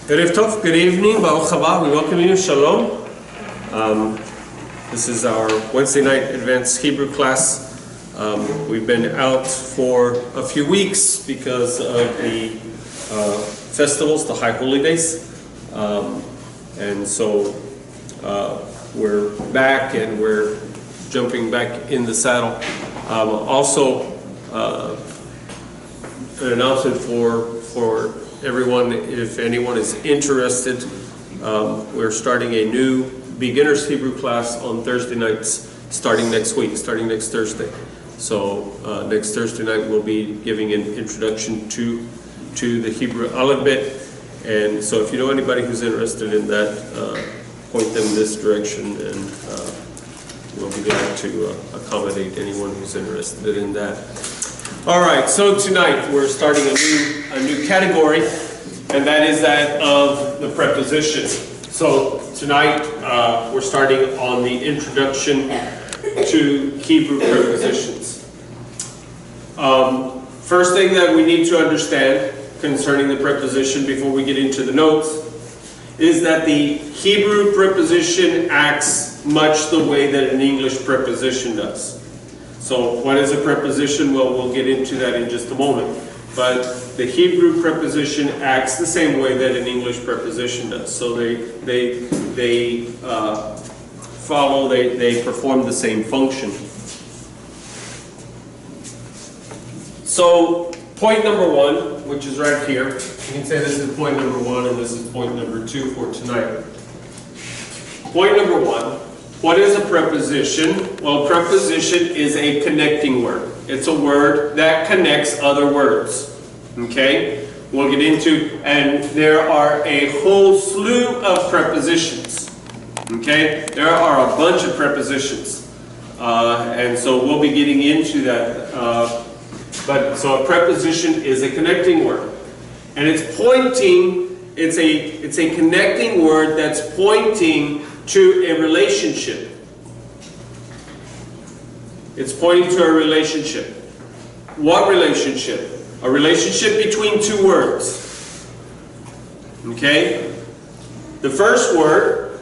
Erev Tov, good evening, Baruch haba, we welcome you, Shalom. This is our Wednesday night advanced Hebrew class. We've been out for a few weeks because of the festivals, the high holy days. And so we're back and we're jumping back in the saddle. Also, an announcement for everyone, if anyone is interested, we're starting a new beginners Hebrew class on Thursday nights starting next week, starting next Thursday. So next Thursday night we'll be giving an introduction to the Hebrew alphabet. And so if you know anybody who's interested in that, point them this direction, and we'll be glad to accommodate anyone who's interested in that. All right, so tonight we're starting a new category, and that is that of the prepositions. So tonight we're starting on the introduction to Hebrew prepositions. First thing that we need to understand concerning the preposition before we get into the notes is that the Hebrew preposition acts much the way that an English preposition does. So what is a preposition? Well, we'll get into that in just a moment. But the Hebrew preposition acts the same way that an English preposition does. So they perform the same function. So point number one, which is right here, you can say this is point number one and this is point number two for tonight. Point number one. What is a preposition? Well, preposition is a connecting word. It's a word that connects other words. Okay? We'll get into, and there are a whole slew of prepositions. Okay? There are a bunch of prepositions. And so we'll be getting into that. So a preposition is a connecting word. And it's pointing, it's a connecting word that's pointing to a relationship. It's pointing to a relationship. What relationship? A relationship between two words. Okay? The first word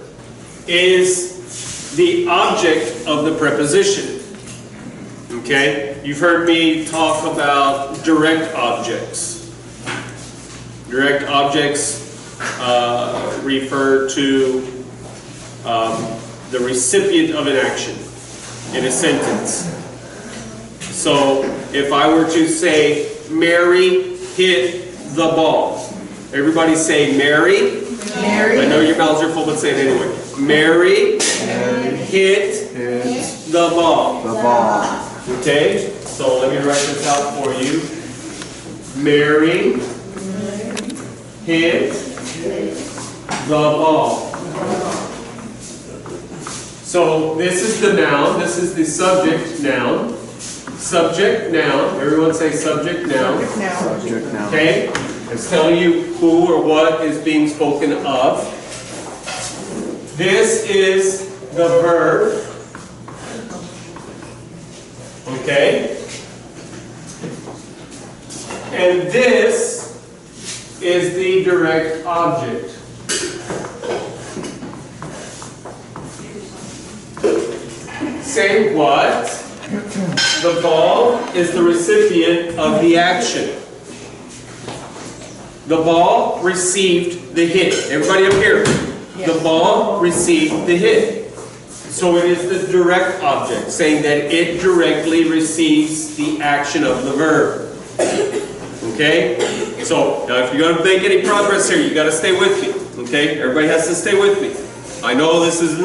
is the object of the preposition. Okay? You've heard me talk about direct objects. Direct objects refer to the recipient of an action in a sentence. So if I were to say, Mary hit the ball. Everybody say Mary. Mary. I know your mouths are full, but say it anyway. Mary hit the ball. The ball. Okay? So let me write this out for you. Mary hit the ball. So this is the noun, this is the subject noun. Subject noun, everyone say subject noun. Subject noun. Okay? It's telling you who or what is being spoken of. This is the verb. Okay? And this is the direct object. Say what? The ball is the recipient of the action. The ball received the hit. Everybody up here. The ball received the hit. So it is the direct object, saying that it directly receives the action of the verb. Okay? So, now if you're going to make any progress here, you got to stay with me. Okay? Everybody has to stay with me. I know this is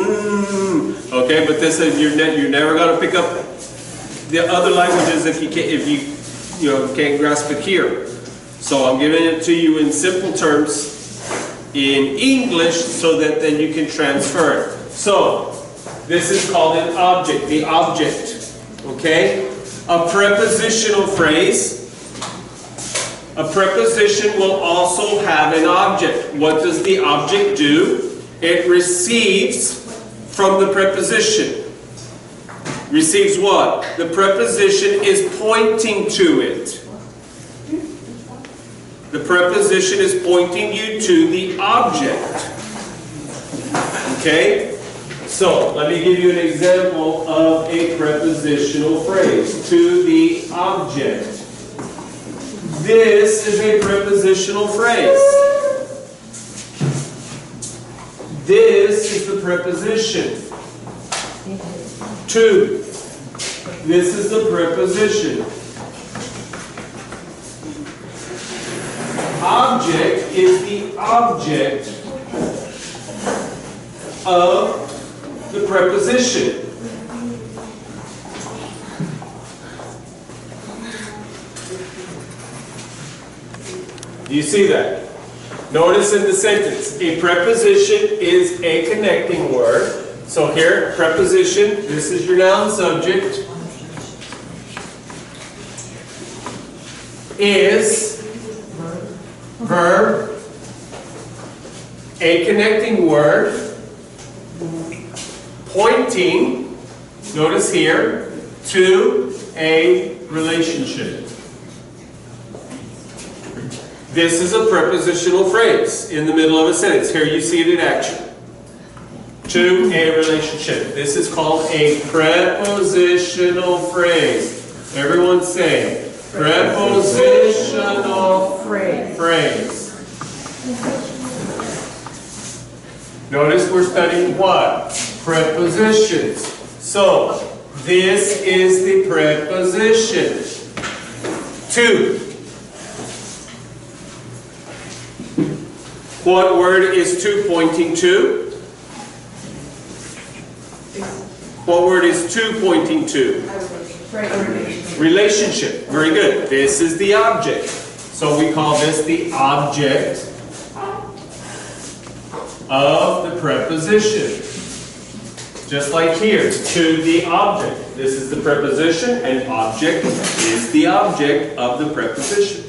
okay, but this is you're never going to pick up the other languages if you can't grasp it here. So I'm giving it to you in simple terms in English so that then you can transfer it. So this is called an object, the object. Okay? A prepositional phrase. A preposition will also have an object. What does the object do? It receives from the preposition. Receives what? The preposition is pointing to it. The preposition is pointing you to the object. Okay? So, let me give you an example of a prepositional phrase. To the object. This is a prepositional phrase. This is the preposition. To. This is the preposition. Object is the object of the preposition. Do you see that? Notice in the sentence, a preposition is a connecting word. So here, preposition, this is your noun subject, is verb, a connecting word, pointing, notice here, to a relationship. This is a prepositional phrase in the middle of a sentence. Here you see it in action. To a relationship. This is called a prepositional phrase. Everyone say, prepositional phrase. Notice we're studying what? Prepositions. So, this is the preposition. To. What word is to pointing to? What word is to pointing to? Relationship. Very good. This is the object. So we call this the object of the preposition. Just like here, to the object. This is the preposition, and object is the object of the preposition.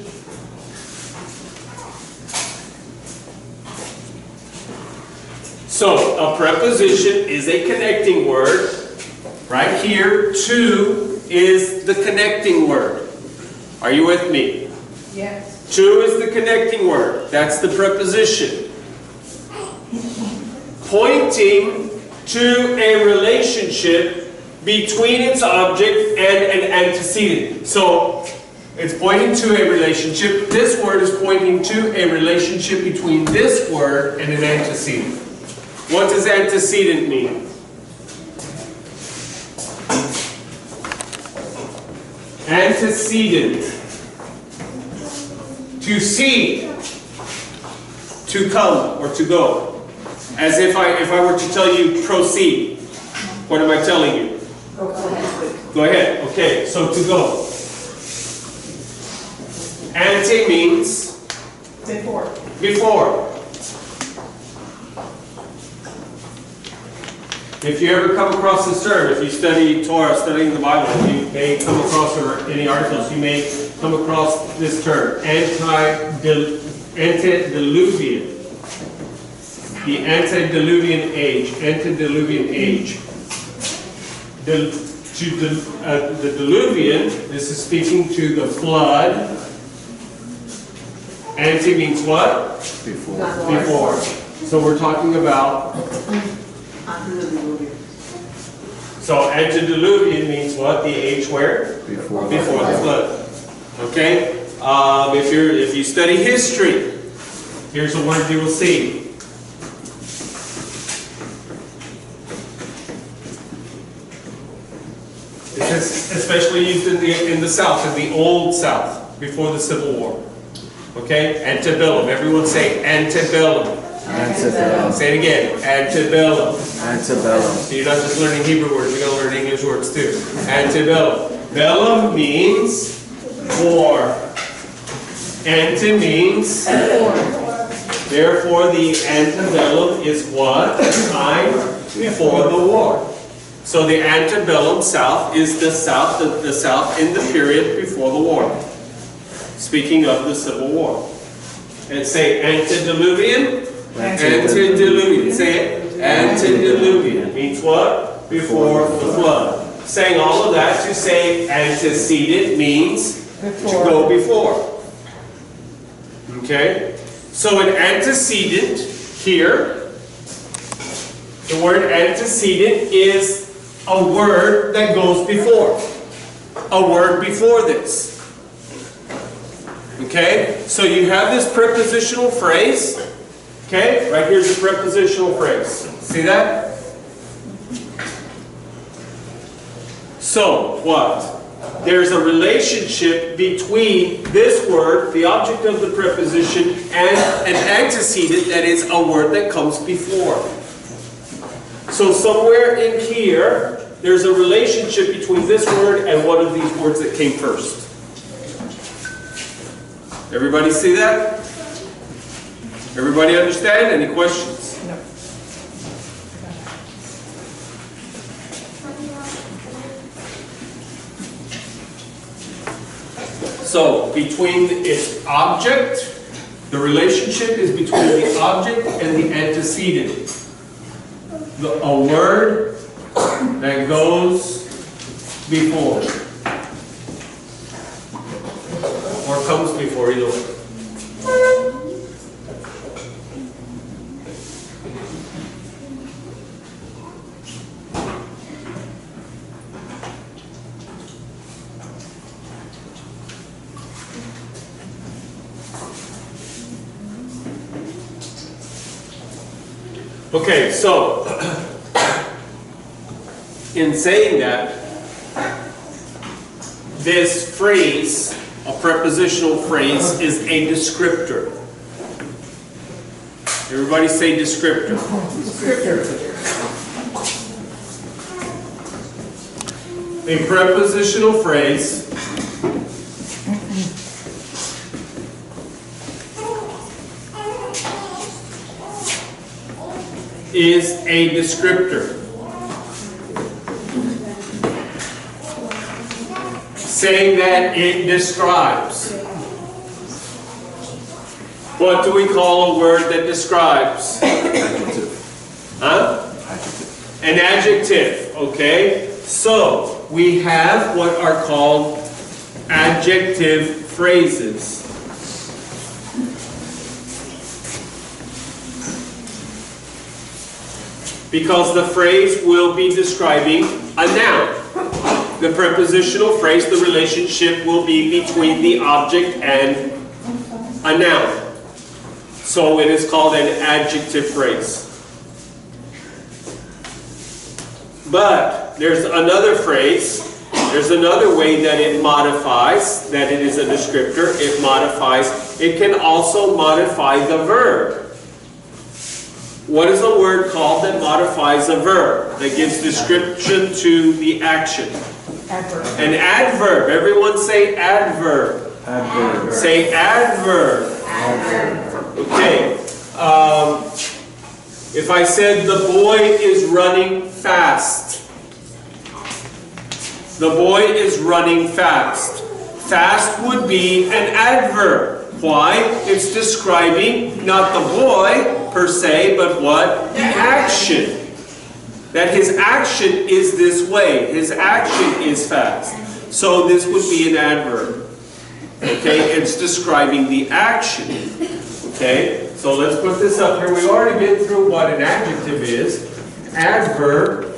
So, a preposition is a connecting word. Right here, to is the connecting word. Are you with me? Yes. To is the connecting word. That's the preposition. Pointing to a relationship between its object and an antecedent. So, it's pointing to a relationship. This word is pointing to a relationship between this word and an antecedent. What does antecedent mean? Antecedent. To see. To come or to go. As if I were to tell you proceed. What am I telling you? Go ahead. Okay, so to go. Ante means? Before. Before. If you ever come across this term, if you study Torah, studying the Bible, you may come across, or any articles, you may come across this term, antediluvian. The antediluvian age, antediluvian age. The diluvian, this is speaking to the flood. Ante means what? Before. Before. So we're talking about. So antediluvian means what? The age where? Before the flood. Okay? If you study history, here's a word you will see. This is especially used in the South, in the old South, before the Civil War. Okay? Antebellum. Everyone say antebellum. Antebellum. Say it again. Antebellum. Antebellum. So you're not just learning Hebrew words, you're going to learn English words too. Antebellum. Bellum means war. Ante means therefore the antebellum is what? Time before the war. So the antebellum South is the South in the period before the war. Speaking of the Civil War. And say antediluvian. Antediluvian. Say it. Antediluvian means what? Before the flood. Saying all of that to say antecedent means to go before. Okay? So an antecedent here, the word antecedent is a word that goes before. A word before this. Okay? So you have this prepositional phrase. Okay? Right here's the prepositional phrase. See that? So, what? There's a relationship between this word, the object of the preposition, and an antecedent that is a word that comes before. So somewhere in here, there's a relationship between this word and one of these words that came first. Everybody see that? Everybody understand? Any questions? No. So, between its object, the relationship is between the object and the antecedent. A word that goes before. Or comes before, either way. Okay, so in saying that, this phrase, a prepositional phrase, is a descriptor. Everybody say descriptor. Descriptor. A prepositional phrase is a descriptor. Saying that it describes. What do we call a word that describes? Huh? An adjective, okay? So, we have what are called adjective phrases. Because the phrase will be describing a noun. The prepositional phrase, the relationship will be between the object and a noun. So it is called an adjective phrase. But there's another phrase, there's another way that it modifies, that it is a descriptor. It modifies, it can also modify the verb. What is a word called that modifies a verb, that gives description to the action? Adverb. An adverb. Everyone say adverb. Adverb. Say adverb. Adverb. Okay. If I said the boy is running fast. The boy is running fast. Fast would be an adverb. Why? It's describing not the boy per se, but what? The action. That his action is this way. His action is fast. So this would be an adverb. Okay? It's describing the action. Okay? So let's put this up here. We've already been through what an adjective is. Adverb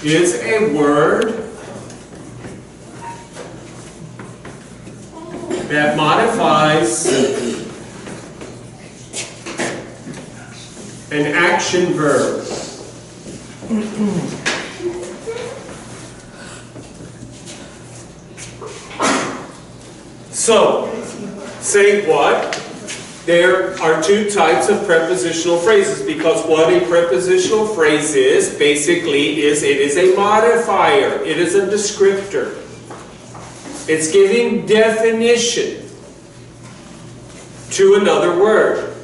is a word that modifies an action verb. So, say what? There are two types of prepositional phrases, because what a prepositional phrase is, basically, is it is a modifier. It is a descriptor. It's giving definition to another word.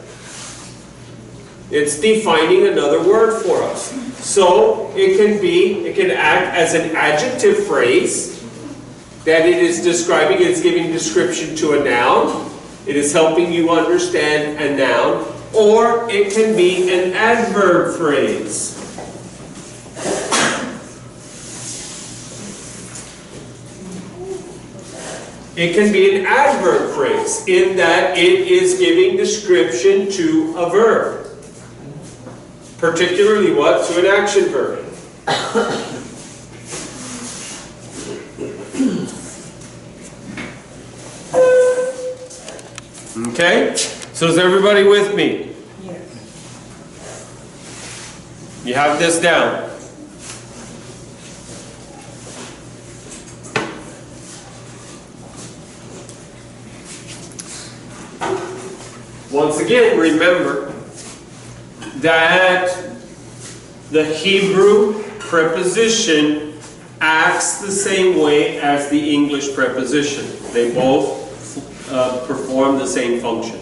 It's defining another word for us. So it can act as an adjective phrase that it is describing, it's giving description to a noun. It is helping you understand a noun. Or it can be an adverb phrase. It can be an adverb phrase in that it is giving description to a verb. Particularly what? To an action verb. Okay? So is everybody with me? Yes. You have this down. Once again, remember that the Hebrew preposition acts the same way as the English preposition. They both perform the same function.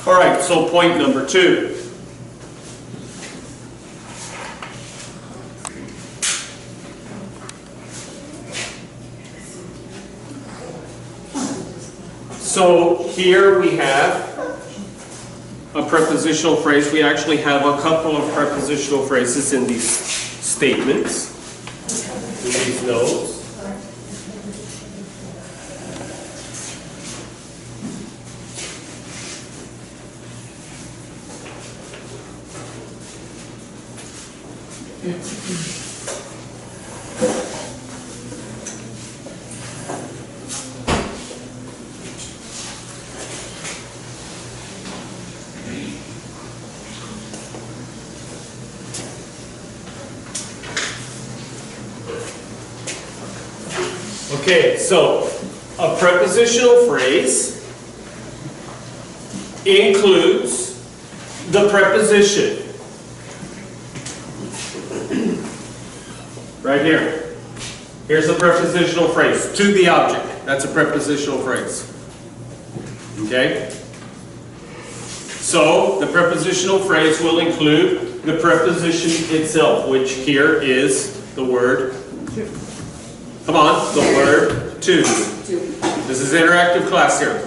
All right, so point number 2. So here we have a prepositional phrase. We actually have a couple of prepositional phrases in these statements, in these notes. Okay, so a prepositional phrase includes the preposition. Right here. Here's a prepositional phrase. To the object. That's a prepositional phrase. Okay? So, the prepositional phrase will include the preposition itself, which here is the word. Come on, the word to. This is interactive class here.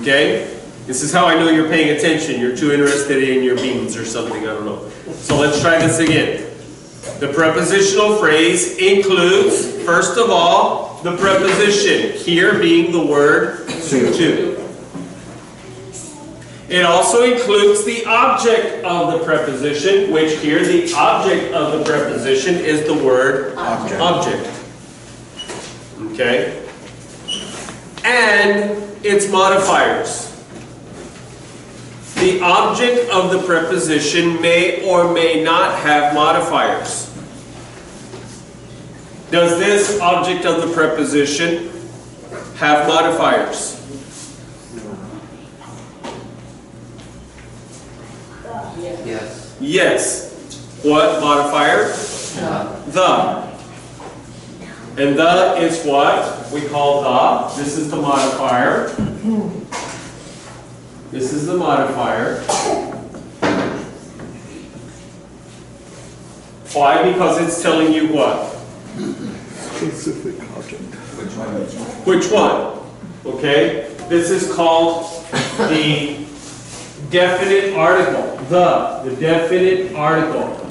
Okay? This is how I know you're paying attention. You're too interested in your beans or something, I don't know. So let's try this again. The prepositional phrase includes, first of all, the preposition, here being the word to. It also includes the object of the preposition, which here the object of the preposition is the word object. Okay? And its modifiers. The object of the preposition may or may not have modifiers. Does this object of the preposition have modifiers? Yes. Yes. What modifier? The. And the is what we call the. This is the modifier. This is the modifier. Why? Because it's telling you what? Specific object. Which one? Okay? This is called the definite article. The definite article.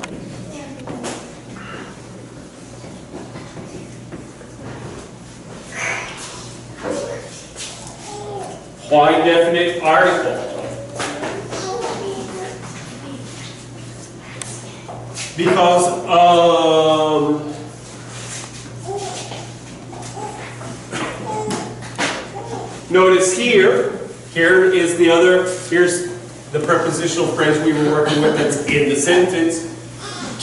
Why definite article? Because notice here is the other, here's the prepositional phrase we were working with that's in the sentence.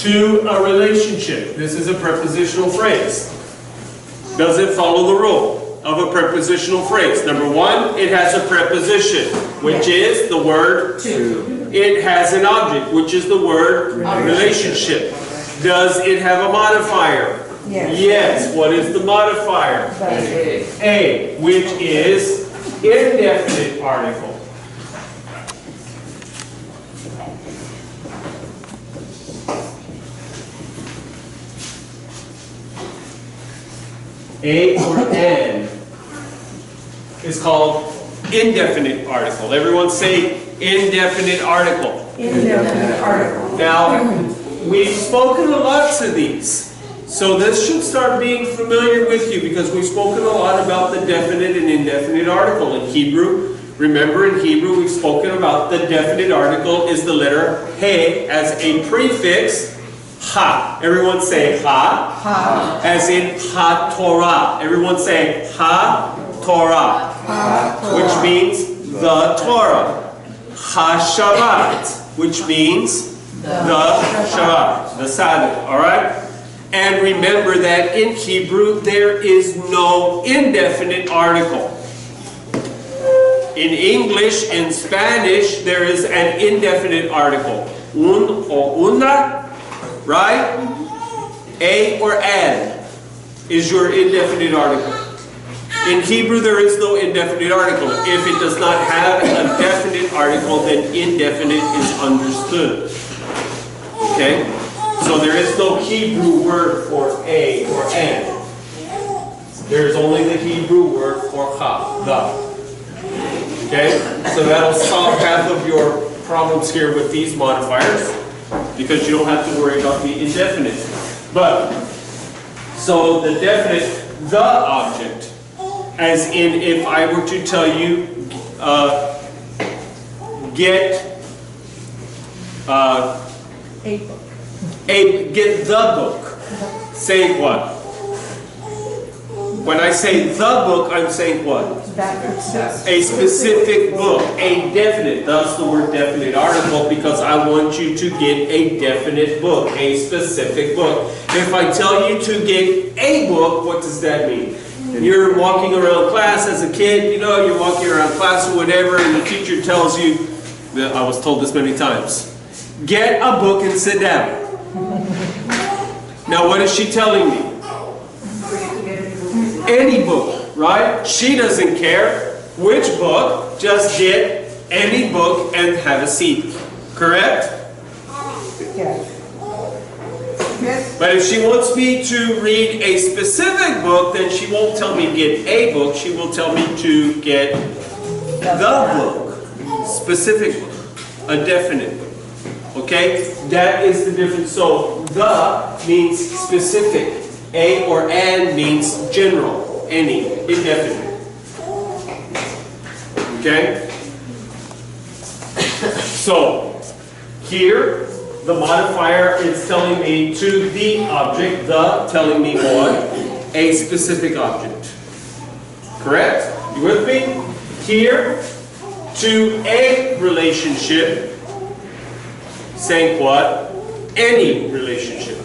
To a relationship. This is a prepositional phrase. Does it follow the rule of a prepositional phrase? Number one, it has a preposition, which is the word To. It has an object, which is the word relationship. Does it have a modifier? Yes. Yes. What is the modifier? A, which is indefinite article. A or an is called indefinite article. Everyone say indefinite article. Indefinite article. Now, we've spoken a lot to these. So this should start being familiar with you because we've spoken a lot about the definite and indefinite article in Hebrew. Remember, in Hebrew we've spoken about the definite article is the letter he as a prefix ha. Everyone say ha. Ha. As in ha Torah. Everyone say ha Torah. Ha. Which means the Torah. Ha Shabbat. Which means the Shabbat. The Sabbath. Alright? And remember that in Hebrew there is no indefinite article. In English, in Spanish, there is an indefinite article. Un or una, right? A or an is your indefinite article. In Hebrew, there is no indefinite article. If it does not have a definite article, then indefinite is understood. Okay? So there is no Hebrew word for a or an. There is only the Hebrew word for ha, the. Okay? So that'll solve half of your problems here with these modifiers because you don't have to worry about the indefinite. But, so the definite, the object, as in if I were to tell you, get A book. get the book. Say what? When I say the book, I'm saying what? That A specific book, a definite. That's the word definite article because I want you to get a definite book, a specific book. If I tell you to get a book, what does that mean? You're walking around class as a kid, you know, you're walking around class or whatever, and the teacher tells you, I was told this many times, get a book and sit down. Now what is she telling me? Any book, right? She doesn't care which book, just get any book and have a seat. Correct? Yes. Yes. But if she wants me to read a specific book, then she won't tell me get a book, she will tell me to get the book. Specific book. A definite book. Okay? That is the difference. So, the means specific. A or an means general. Any. Indefinite. Okay? So, here, the modifier is telling me to the object, the telling me what? A specific object. Correct? You with me? Here, to a relationship, saying what? Any relationship.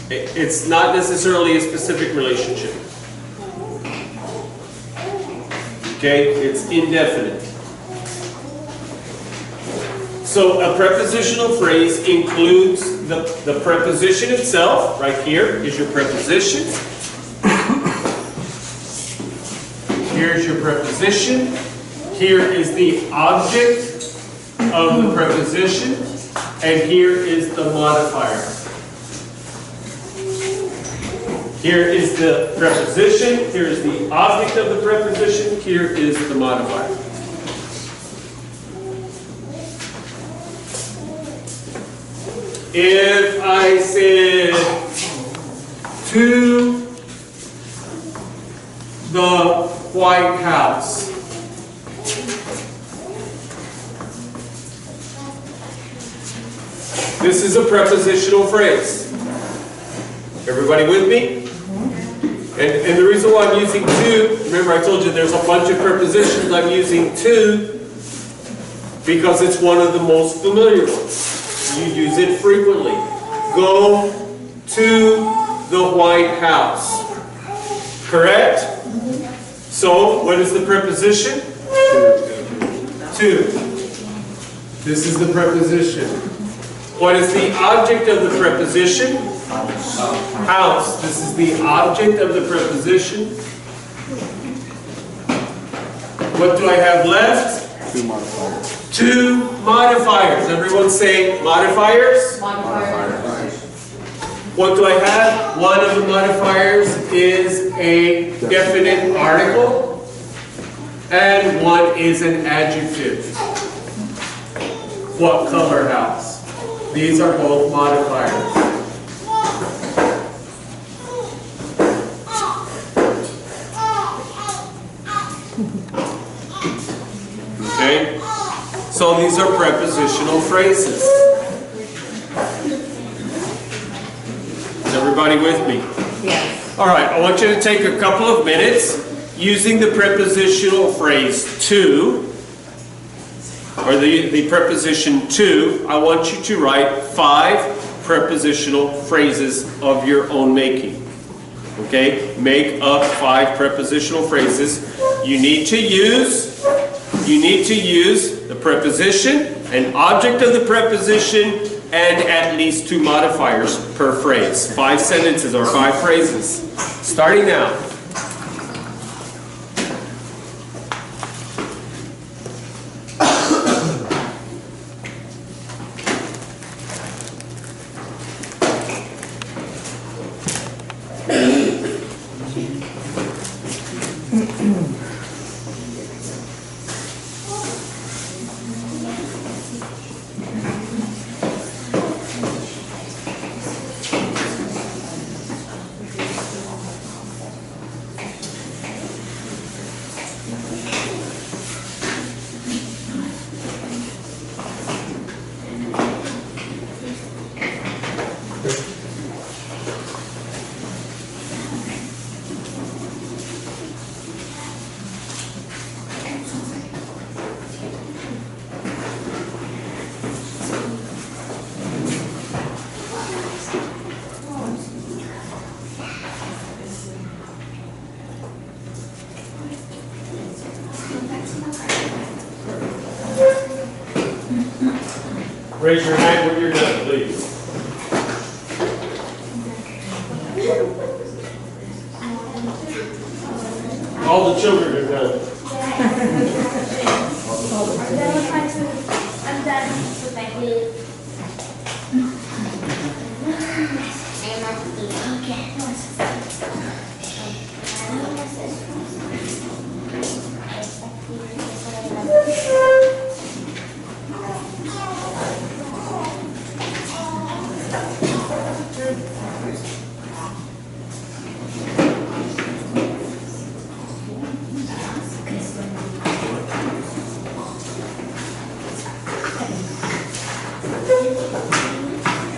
It's not necessarily a specific relationship. Okay? It's indefinite. So a prepositional phrase includes the preposition itself. Right here is your preposition. Here's your preposition. Here is the object of the preposition. And here is the modifier. Here is the preposition. Here is the object of the preposition. Here is the modifier. If I said to the White House, this is a prepositional phrase. Everybody with me? And the reason why I'm using to, remember I told you there's a bunch of prepositions, I'm using to because it's one of the most familiar ones. You use it frequently. Go to the White House. Correct? So, what is the preposition? To. This is the preposition. What is the object of the preposition? House. This is the object of the preposition. What do I have left? Two modifiers. Two modifiers. Everyone say modifiers? Modifier. What do I have? One of the modifiers is a definite article. And one is an adjective. What color house? These are both modifiers. Okay? So these are prepositional phrases. Is everybody with me? Yes. All right, I want you to take a couple of minutes using the prepositional phrase to, or the preposition to. I want you to write 5 prepositional phrases of your own making. Okay? Make up 5 prepositional phrases. You need to use the preposition, an object of the preposition, and at least 2 modifiers per phrase. 5 sentences or 5 phrases. Starting now. Raise your hand when you're done, please. All the children are done. I'm done with my glue.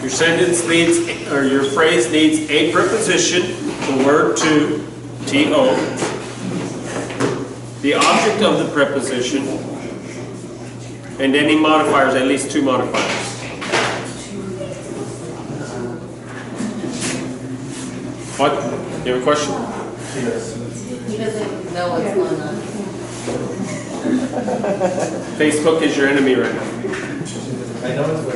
Your sentence needs, or your phrase needs a preposition, the word to, to, the object of the preposition, and any modifiers, at least 2 modifiers. What? You have a question? He doesn't know what's going on. Facebook is your enemy right now. I know it's what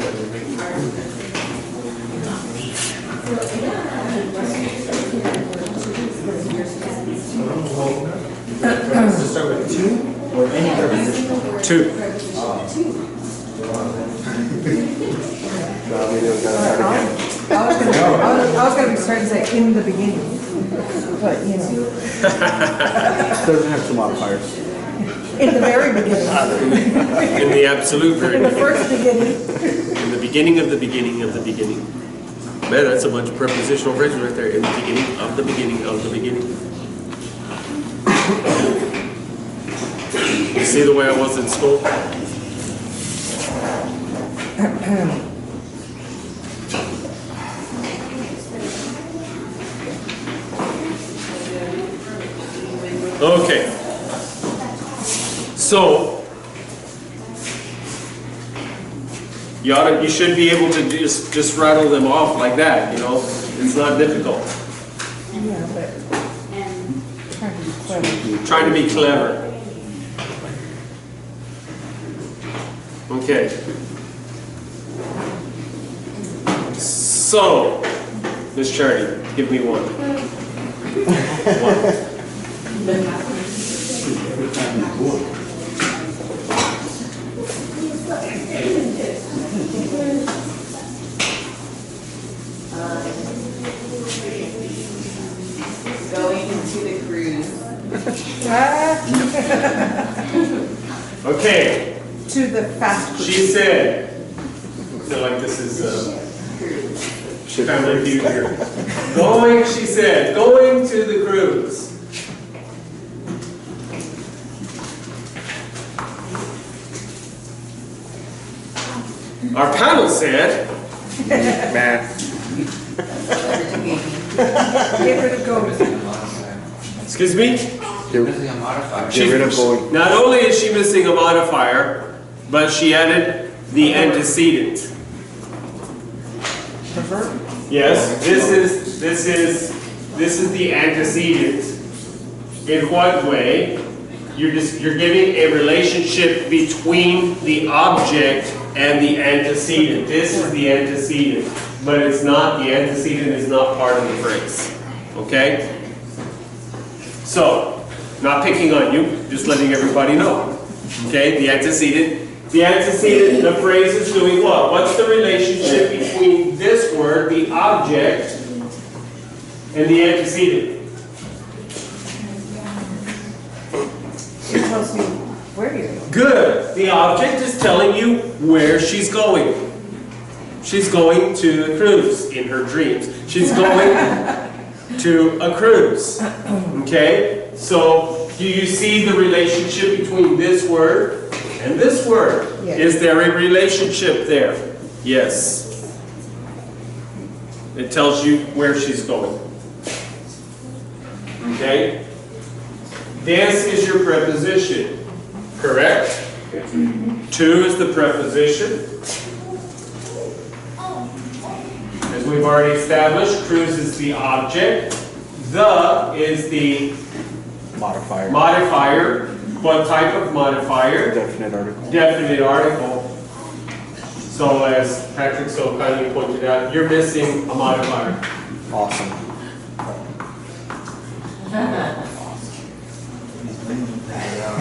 to start with 2 or any preposition? 2. I was gonna be starting to say in the beginning, but you know, Doesn't have 2 modifiers. in the very beginning, In the absolute very in the beginning. first beginning. In the beginning of the beginning of the beginning. Man, that's a bunch of prepositional phrases right there. In the beginning of the beginning of the beginning. You see the way I was in school? Okay. So, you should be able to just rattle them off like that, you know? It's not difficult. Yeah, but trying to be clever. Trying to be clever. Okay. So, Miss Charity, give me one. One. Going into the cruise. Okay, To the fast food. she said, I feel like this is Family Feud here. Going, she said, going to the cruise. Our panel said, Math. Get rid of goes. excuse me? Get rid of going. Not only is she missing a modifier, but she added the antecedent. Yes, this is the antecedent. In what way? You're giving a relationship between the object and the antecedent. This is the antecedent, but it's not. The antecedent is not part of the phrase. Okay? So, not picking on you, just letting everybody know. Okay? The antecedent. The antecedent, the phrase is doing what? What's the relationship between this word, the object, and the antecedent? It tells you where you're going. Good. The object is telling you where she's going. She's going to the cruise in her dreams. She's going to a cruise. Okay? So, do you see the relationship between this word and this word? Yes. Is there a relationship there? Yes. It tells you where she's going. Okay? This is your preposition. Correct? To is the preposition. As we've already established, cruise is the object. The is the Modifier. modifier. What type of modifier? Definite article. Definite article. So as Patrick so kindly pointed out, you're missing a modifier. Awesome.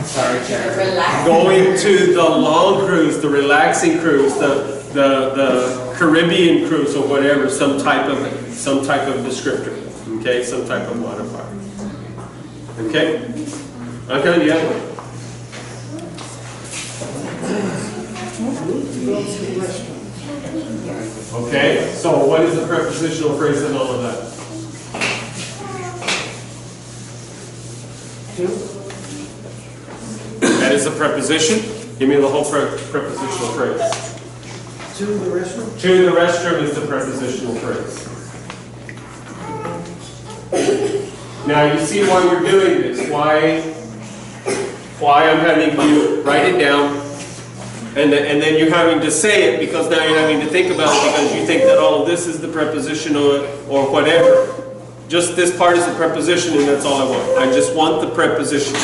Sorry, Jennifer. Relax. Going to the long cruise, the relaxing cruise, the Caribbean cruise or whatever, some type of descriptor. Okay, some type of modifier. Okay? Okay, yeah. Okay, so what is the prepositional phrase in all of that? That is a preposition. Give me the whole prepositional phrase. To the restroom? To the restroom is the prepositional phrase. Now you see why we're doing this. Why I'm having you write it down, and then you're having to say it because now you're having to think about it because you think that all of this is the preposition or whatever. Just this part is the preposition and that's all I want. I just want the preposition.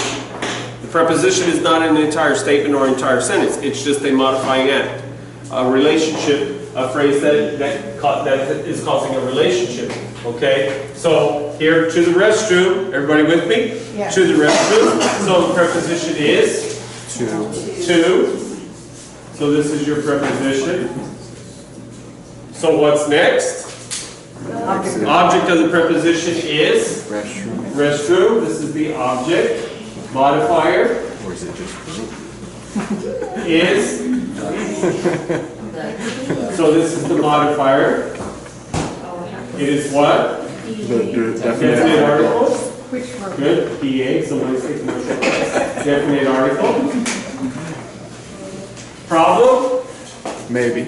The preposition is not an entire statement or entire sentence. It's just a modifying act. A relationship, a phrase that is causing a relationship. Okay? So here, to the restroom. Everybody with me? Yeah. To the restroom. So the preposition is? To. To. So this is your preposition. So what's next? Object of the preposition is? Restroom. Restroom. This is the object. Modifier Or is it just is? So this is the modifier. It is what? the Definite definite article? article. Which verb? Good. PA. Somebody's taking a short. Definite article. Problem? Maybe.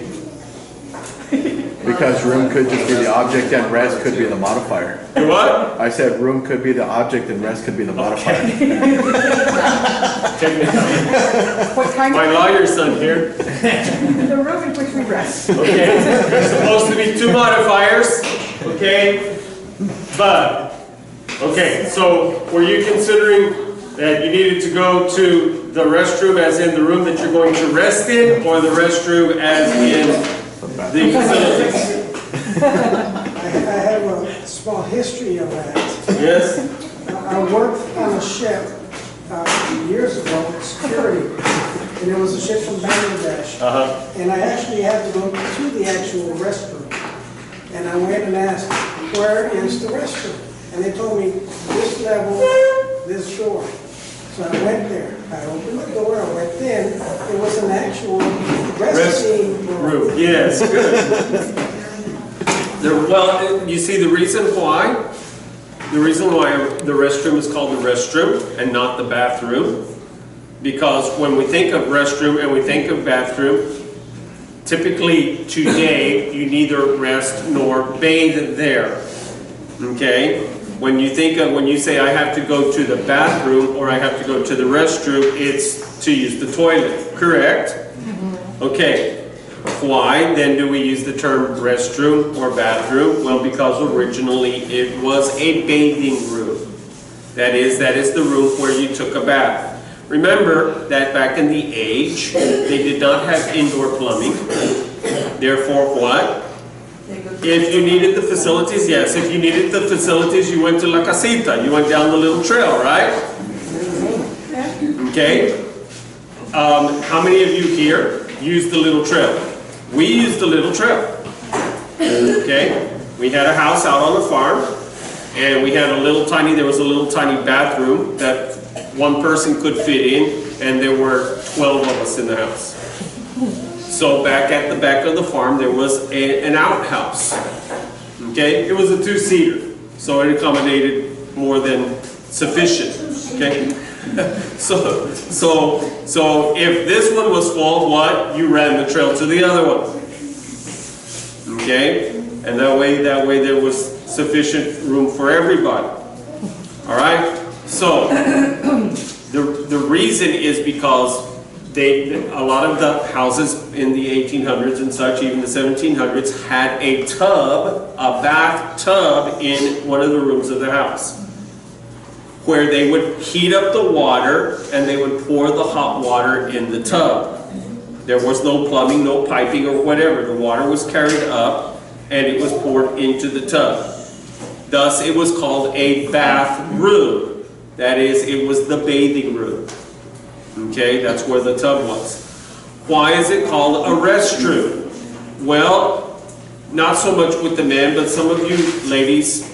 Because room could just be the object and rest could be the modifier. You what? I said room could be the object and rest could be the modifier. What kind My of, lawyer son here. the room in which we rest. Okay, there's supposed to be two modifiers, okay? But, okay, so were you considering that you needed to go to the restroom as in the room that you're going to rest in, or the restroom as in the facilities? I have a small history of that. Yes? I worked on a ship years ago at security, and it was a ship from Bangladesh. Uh-huh. And I actually had to go to the actual restroom. And I went and asked, where is the restroom? And they told me, this level, this door. So I went there. I opened the door, I went in. It was an actual resting room. Room. Yes, good. Well, you see the reason why? The reason why the restroom is called the restroom and not the bathroom, because when we think of restroom and we think of bathroom, typically today you neither rest nor bathe there. Okay? When you say I have to go to the bathroom or I have to go to the restroom, it's to use the toilet, correct? Okay. Why then do we use the term restroom or bathroom? Well, because originally it was a bathing room. That is the room where you took a bath. Remember that back in the age, they did not have indoor plumbing. Therefore, what? If you needed the facilities, yes. If you needed the facilities, you went to La Casita. You went down the little trail, right? Okay. How many of you here use the little trail? We used the little trail. Okay. We had a house out on the farm, and we had there was a little tiny bathroom that one person could fit in, and there were 12 of us in the house. So back at the back of the farm, there was an outhouse. Okay, it was a two-seater, so it accommodated more than sufficient. Okay, so if this one was full, what? You ran the trail to the other one. Okay, and that way there was sufficient room for everybody. All right. So the reason is because a lot of the houses in the 1800s and such, even the 1700s, had a bathtub in one of the rooms of the house, where they would heat up the water and they would pour the hot water in the tub. There was no plumbing, no piping or whatever. The water was carried up and it was poured into the tub. Thus, it was called a bathroom. That is, it was the bathing room. Okay, that's where the tub was. Why is it called a restroom? Well, not so much with the men, but some of you ladies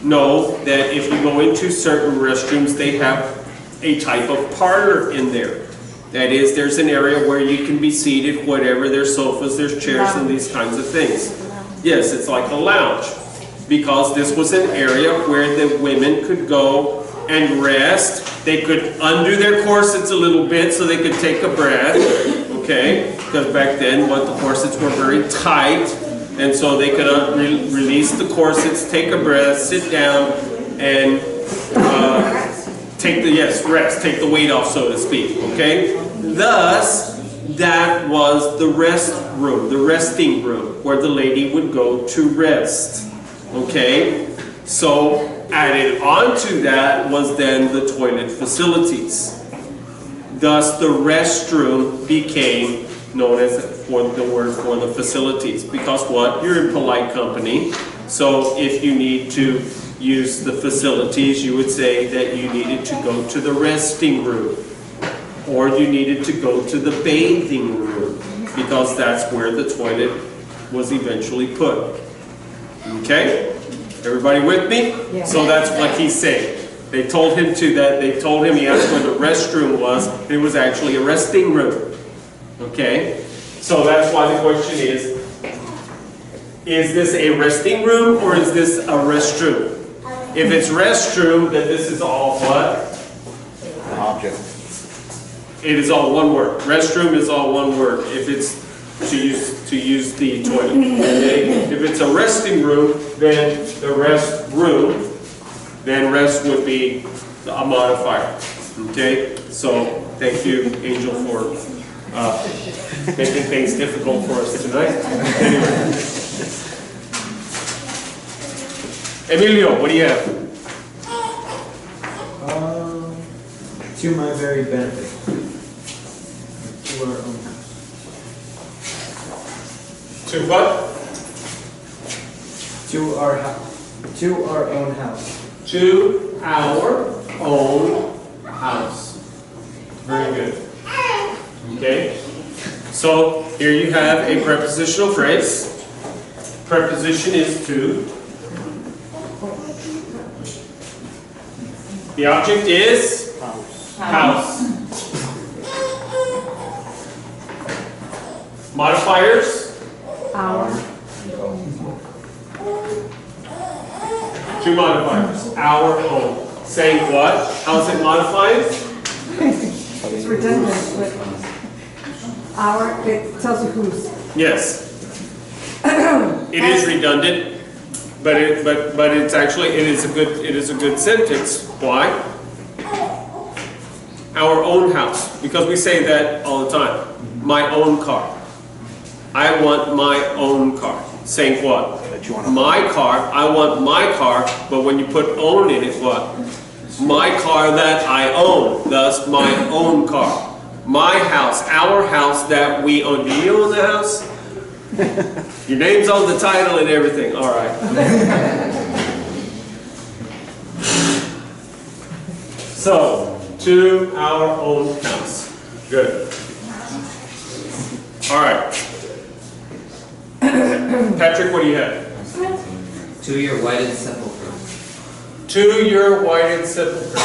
know that if you go into certain restrooms, they have a type of parlor in there. That is, there's an area where you can be seated, whatever. There's sofas, there's chairs, and these kinds of things. Yes, it's like a lounge. Because this was an area where the women could go and rest. They could undo their corsets a little bit so they could take a breath, okay? Because back then, the corsets were very tight, and so they could release the corsets, take a breath, sit down, and take the weight off, so to speak, okay? Thus, that was the rest room, the resting room, where the lady would go to rest, okay? So, added onto that was then the toilet facilities. Thus, the restroom became known as the word for the facilities. Because what? You're in polite company. So, if you need to use the facilities, you would say that you needed to go to the resting room. Or you needed to go to the bathing room. Because that's where the toilet was eventually put. Okay? Everybody with me? Yeah. So that's what he's saying. They told him he asked where the restroom was. It was actually a resting room. Okay? So that's why the question is this a resting room or is this a restroom? If it's restroom, then this is all what? An object. It is all one word. Restroom is all one word. If it's to use the toilet. Okay? If it's a resting room, then the rest room, then rest would be a modifier. Okay? So thank you, Angel, for making things difficult for us tonight. Anyway. Emilio, what do you have? To my very benefit. To our own house. To what? To our house. To our own house. To our own house. Very good. Okay? So here you have a prepositional phrase. Preposition is to. The object is house. Modifiers? Our. Two modifiers. Our own. Saying what? How's it modified? It's redundant, but our, it tells you whose. Yes. It is redundant, but it's actually it is a good sentence. Why? Our own house, because we say that all the time. My own car. I want my own car. Saying what? My car. I want my car, but when you put own in it, what? My car that I own. Thus, my own car. My house, our house that we own. Do you own the house? Your name's on the title and everything. All right. So, to our own house. Good. All right. Patrick, what do you have? To your whited sepulchre. To your whited sepulchre.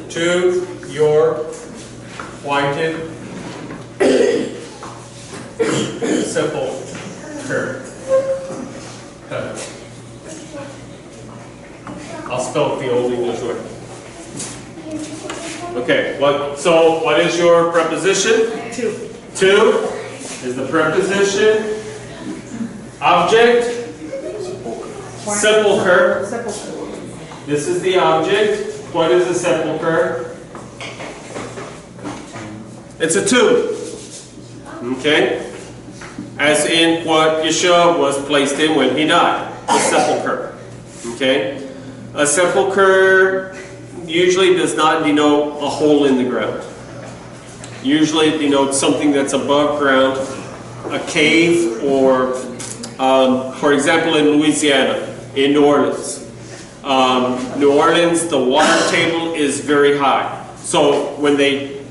To your whited sepulchre. I'll spell it the old English way. Okay, what is your preposition? To is the preposition. Object. Sepulchre. This is the object. What is a sepulchre? It's a tomb. Okay? As in what Yeshua was placed in when he died. A sepulchre. Okay? A sepulchre usually does not denote a hole in the ground. Usually it denotes something that's above ground, a cave, or, for example, in Louisiana, in New Orleans. New Orleans, the water table is very high. So when they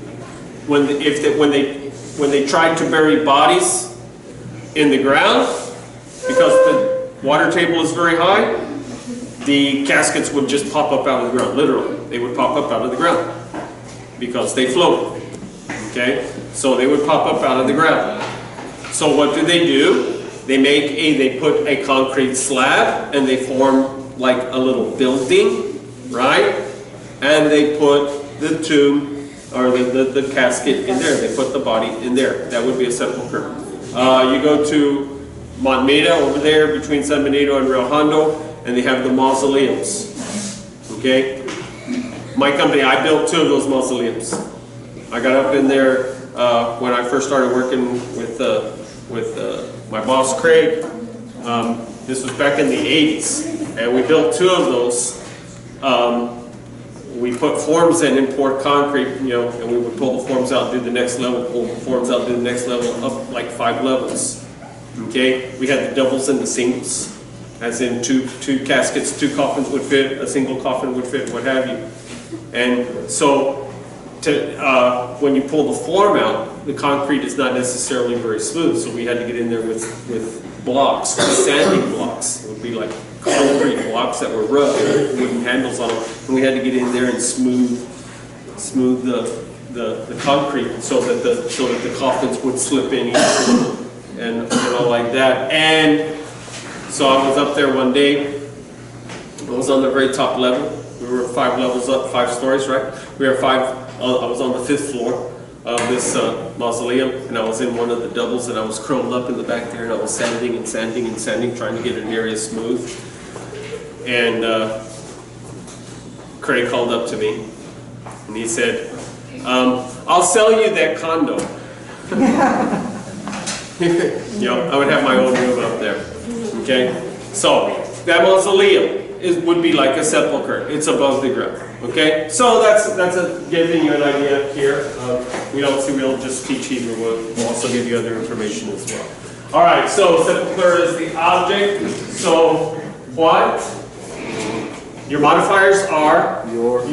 tried to bury bodies in the ground, because the water table is very high, the caskets would just pop up out of the ground. Literally, they would pop up out of the ground because they float. Okay, so they would pop up out of the ground. So what do? They put a concrete slab and they form like a little building, right? And they put the tomb or the casket in there. They put the body in there. That would be a sepulcher. You go to Montmeda over there between San Benito and Rio Hondo, and they have the mausoleums. Okay? My company, I built 2 of those mausoleums. I got up in there when I first started working with my boss, Craig. This was back in the 80s, and we built 2 of those. We put forms in and poured concrete, and we would pull the forms out, do the next level, pull the forms out, do the next level, up like 5 levels. Okay? We had the doubles and the singles. As in two caskets, 2 coffins would fit, a single coffin would fit, what have you. And so, when you pull the form out, the concrete is not necessarily very smooth, so we had to get in there with blocks, sanding blocks. It would be like concrete blocks that were rubbed, with wooden handles on them, and we had to get in there and smooth the concrete so that the coffins would slip in easily and all like that. And so I was up there one day. I was on the very top level. We were 5 levels up, 5 stories, right? We were 5. I was on the 5th floor of this mausoleum, and I was in one of the doubles, and I was curled up in the back there, and I was sanding and sanding and sanding, trying to get an area smooth. And Craig called up to me, and he said, "I'll sell you that condo." I would have my own room up there. Okay, so that mausoleum would be like a sepulcher. It's above the ground. Okay, so that's giving you an idea here. We don't just teach Hebrew. We'll also give you other information as well. All right, so sepulcher is the object. So what? Your modifiers are your.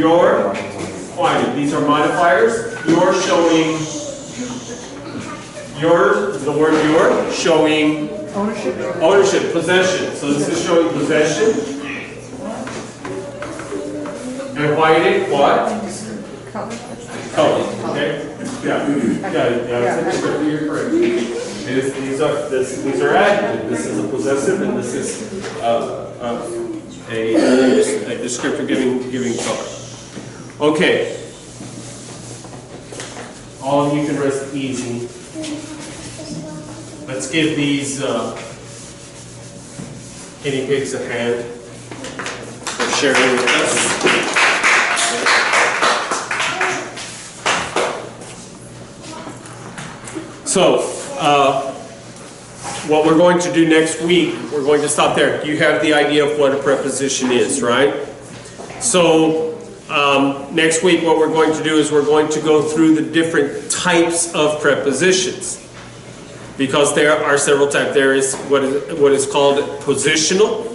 These are modifiers. You're showing. The word your showing ownership, possession. So this is showing possession. And whited what? Color. Color, okay? Yeah, you're correct. These are adjectives. This is a possessive, and this is a descriptor giving color. Okay. All of you can rest easy. Let's give these guinea pigs a hand for sharing with us. So, what we're going to do next week, we're going to stop there. You have the idea of what a preposition is, right? So, next week what we're going to do is we're going to go through the different types of prepositions. Because there are several types. There is what is called positional,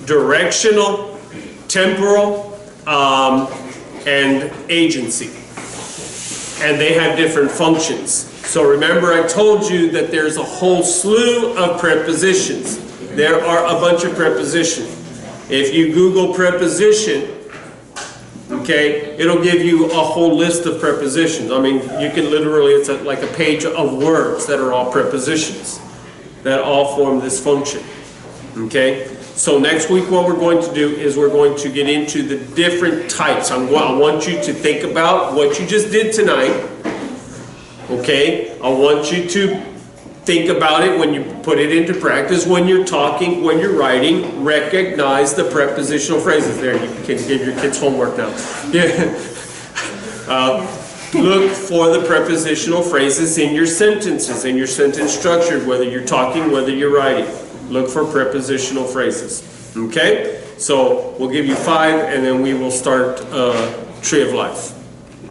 directional, temporal, and agency. And they have different functions. So remember, I told you that there's a whole slew of prepositions. There are a bunch of prepositions. If you Google preposition, okay, it'll give you a whole list of prepositions. I mean, you can literally, it's like a page of words that are all prepositions that all form this function. Okay? So next week what we're going to do is we're going to get into the different types. I want you to think about what you just did tonight. Okay? I want you to think about it when you put it into practice, when you're talking, when you're writing. Recognize the prepositional phrases. There, you can give your kids homework now. Yeah. Look for the prepositional phrases in your sentences, in your sentence structure, whether you're talking, whether you're writing. Look for prepositional phrases. Okay? So we'll give you 5, and then we will start Tree of Life.